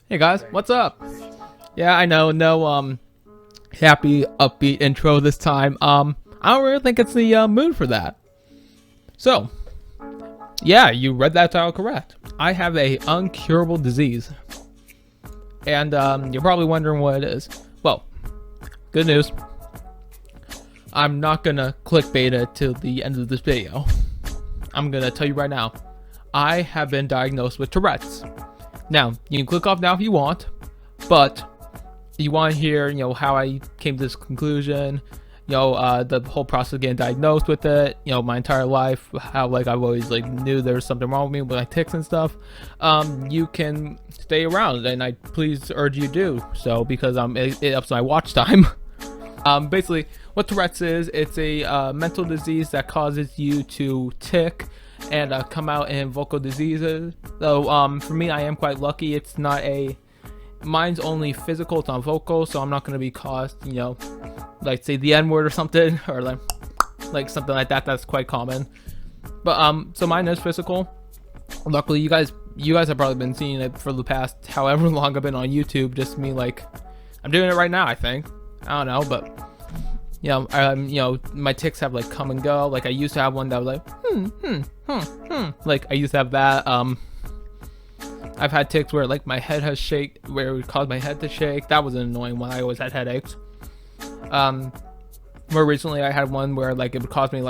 Hey guys, what's up? Yeah, I know, no happy upbeat intro this time. I don't really think it's the mood for that. So, yeah, you read that title correct. I have a uncurable disease. And you're probably wondering what it is. Well, good news. I'm not gonna clickbait it till the end of this video. I'm gonna tell you right now. I have been diagnosed with Tourette's. Now, you can click off now if you want, but you want to hear, how I came to this conclusion, the whole process of getting diagnosed with it, my entire life, how I've always knew there was something wrong with me with my tics and stuff. You can stay around, and I please urge you to do so because it ups my watch time. Basically, what Tourette's is, it's a mental disease that causes you to tick and come out in vocal diseases. So for me, I am quite lucky. It's not mine's only physical, it's not vocal, so I'm not going to be caused, say the N-word or something, or like something like that. That's quite common. But so mine is physical. Luckily, you guys have probably been seeing it for the past however long I've been on YouTube. Just me, I'm doing it right now, I think. I don't know, but my tics have come and go. I used to have one that was I used to have that. I've had tics where my head has shake, where it would cause my head to shake. That was an annoying one. I always had headaches. More recently, I had one where it would cause me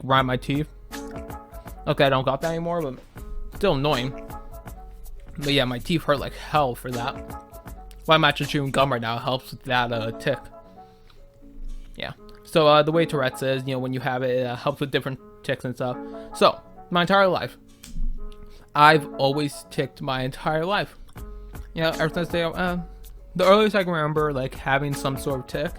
grind my teeth. Okay, I don't got that anymore, but still annoying. But yeah, my teeth hurt like hell for that. Well, I'm actually chewing gum right now. It helps with that tick. Yeah. So the way Tourette's is, when you have it, it helps with different ticks and stuff. So my entire life, I've always ticked my entire life. Ever since the earliest I can remember having some sort of tick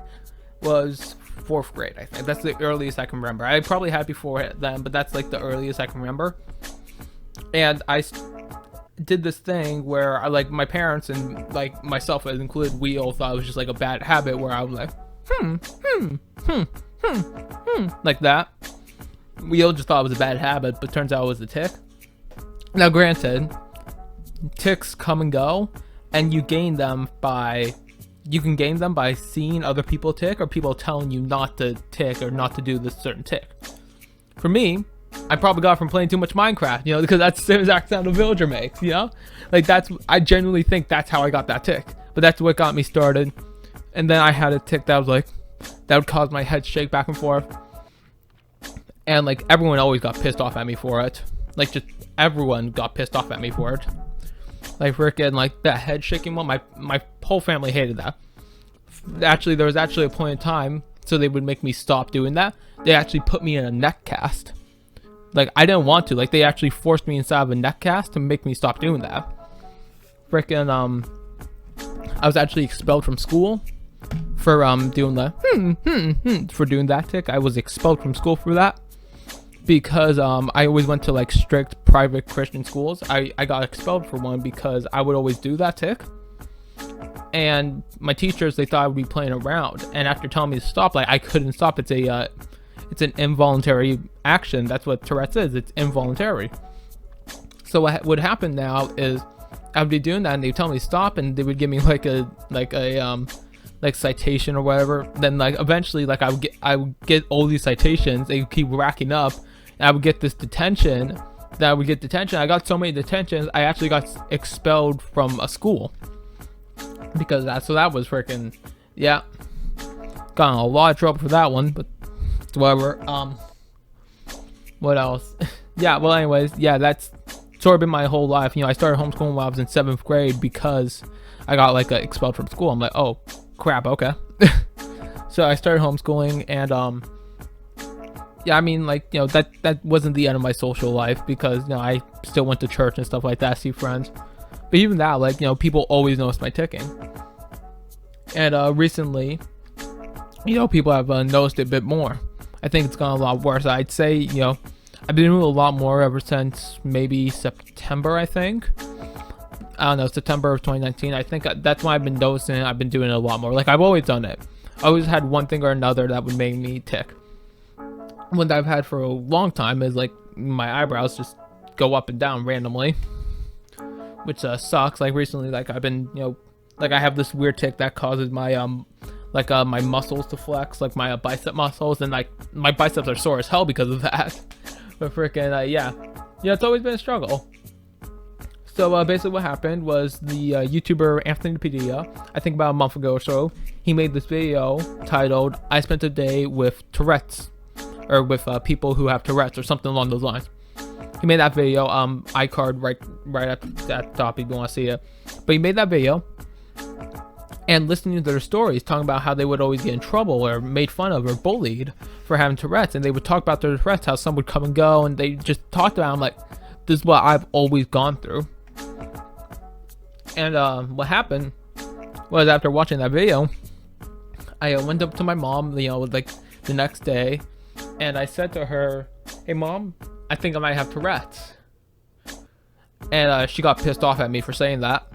was 4th grade. I think that's the earliest I can remember. I probably had before then, but that's the earliest I can remember. And I did this thing where my parents and myself as included, we all thought it was just a bad habit where I was like that. We all just thought it was a bad habit, but turns out it was a tick. Now granted, ticks come and go, and you can gain them by seeing other people tick or people telling you not to tick or not to do this certain tick. For me, I probably got it from playing too much Minecraft, because that's the same exact sound a villager makes, I genuinely think that's how I got that tick. But that's what got me started. And then I had a tick that was that would cause my head shake back and forth. And everyone always got pissed off at me for it. Just everyone got pissed off at me for it. Freaking that head shaking one, my whole family hated that. Actually, there was actually a point in time, so they would make me stop doing that. They actually put me in a neck cast. I didn't want to. They actually forced me inside of a neck cast to make me stop doing that. Freaking I was actually expelled from school for doing the for doing that tick. I was expelled from school for that because I always went to strict private Christian schools. I got expelled for one because I would always do that tick. And my teachers, they thought I would be playing around, and after telling me to stop, I couldn't stop. It's an involuntary action. That's what Tourette's is. It's involuntary. So what would happen now is I would be doing that, and they'd tell me to stop, and they would give me a citation or whatever. Then eventually I would get all these citations. They would keep racking up, and I would get this detention. Then I would get detention. I got so many detentions, I actually got expelled from a school because of that. So that was freaking, yeah, got in a lot of trouble for that one, but whatever. What else? Yeah, well anyways, yeah, that's sort of been my whole life. I started homeschooling when I was in 7th grade because I got expelled from school. I'm oh crap, okay. So I started homeschooling, and yeah, I mean that wasn't the end of my social life because I still went to church and stuff like that, see friends. But even that, people always notice my ticking. And recently, people have noticed it a bit more. I think it's gone a lot worse. I'd say, I've been doing a lot more ever since maybe September, I think. I don't know, September of 2019. I think that's why I've been noticing it. I've been doing it a lot more. I've always done it. I always had one thing or another that would make me tick. One that I've had for a long time is my eyebrows just go up and down randomly. which sucks. Like recently, like I've been, like I have this weird tic that causes my my muscles to flex, like my bicep muscles, and like my biceps are sore as hell because of that. But freaking yeah, it's always been a struggle. So basically what happened was the YouTuber Anthony Padilla, I think about a month ago or so, he made this video titled "I spent a day with Tourettes," or with people who have Tourette's, or something along those lines. He made that video, iCard right at the top if you want to see it. But he made that video, and listening to their stories, talking about how they would always get in trouble or made fun of or bullied for having Tourette's, and they would talk about their Tourette's, how some would come and go, and they just talked about, I'm like, this is what I've always gone through. And what happened was, after watching that video, I went up to my mom, like the next day, and I said to her, "Hey mom, I think I might have Tourette's." And she got pissed off at me for saying that.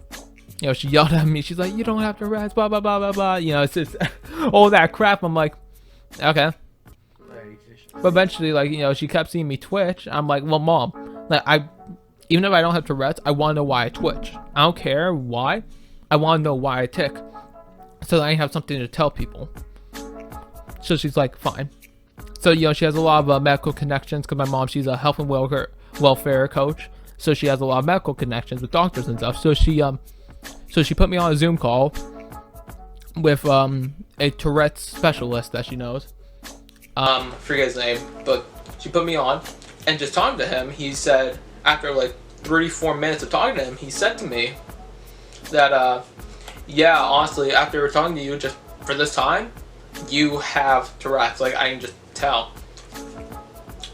She yelled at me. She's like, "You don't have Tourette's, blah blah blah blah blah." It's just all that crap. I'm like, okay. But eventually, like, she kept seeing me twitch. I'm like, well, mom, like, even if I don't have Tourette's, I want to know why I twitch. I don't care why. I want to know why I tick, so that I have something to tell people. So she's like, fine. So, she has a lot of medical connections, because my mom, she's a health and welfare coach. So she has a lot of medical connections with doctors and stuff. So she put me on a Zoom call with a Tourette's specialist that she knows. Forget his name, but she put me on, and just talking to him, he said, after like 34 minutes of talking to him, he said to me that, yeah, honestly, after talking to you just for this time, you have Tourette's. Like, I can just tell.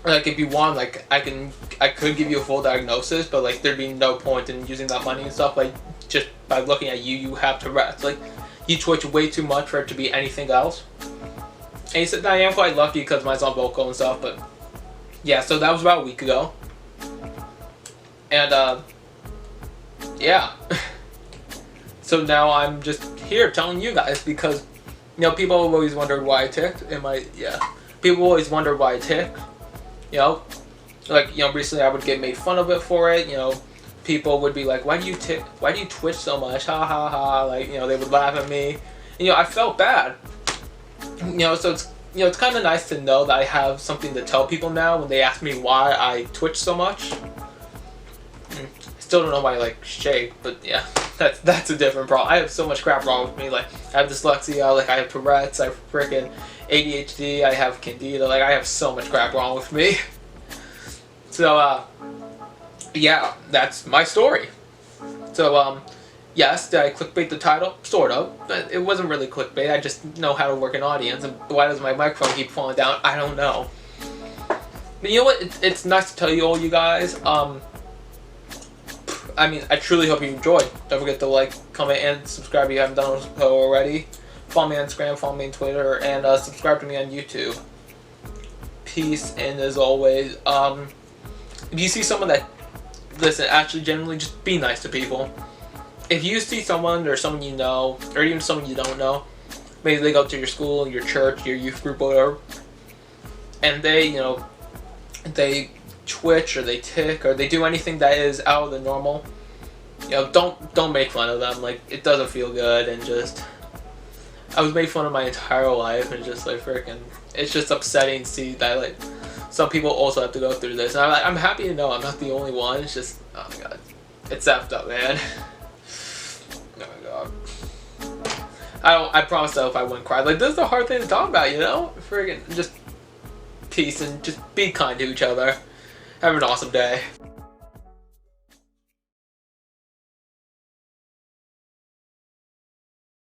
Like, if you want, like, I could give you a full diagnosis, but like, there'd be no point in using that money and stuff. Like, just by looking at you, you have Tourette's. Like, you twitch way too much for it to be anything else. And he said, I am quite lucky because mine's on vocal and stuff, but yeah, so that was about a week ago. And yeah. So now I'm just here telling you guys, because people have always wondered why I ticked. People always wonder why I tick. Like, recently I would get made fun of it for it. People would be like, why do you tick? Why do you twitch so much? Ha ha ha. Like, they would laugh at me. And, I felt bad. So it's kind of nice to know that I have something to tell people now when they ask me why I twitch so much. Still don't know why I like shake, but yeah, that's a different problem. I have so much crap wrong with me. Like, I have dyslexia, like I have Tourette's, I have freaking ADHD, I have Candida, like I have so much crap wrong with me. So yeah, that's my story. So yes, did I clickbait the title? Sort of, but it wasn't really clickbait. I just know how to work an audience, and why does my microphone keep falling down? I don't know. But you know what? It's nice to tell you all, you guys. I mean, I truly hope you enjoyed. Don't forget to like, comment, and subscribe if you haven't done so already. Follow me on Instagram, follow me on Twitter, and subscribe to me on YouTube. Peace, and as always, if you see someone that, listen, actually, generally, just be nice to people. If you see someone, or someone you know, or even someone you don't know, maybe they go to your school, your church, your youth group, whatever, and they, they twitch, or they tick, or they do anything that is out of the normal, don't make fun of them. Like, it doesn't feel good, and just, I was made fun of my entire life, and just like freaking, it's just upsetting to see that like some people also have to go through this, and I'm happy to know I'm not the only one. It's just, oh my god, it's effed up, man. Oh my god, I promise though, if I wouldn't cry, like, this is a hard thing to talk about, freaking, just peace, and just be kind to each other. Have an awesome day.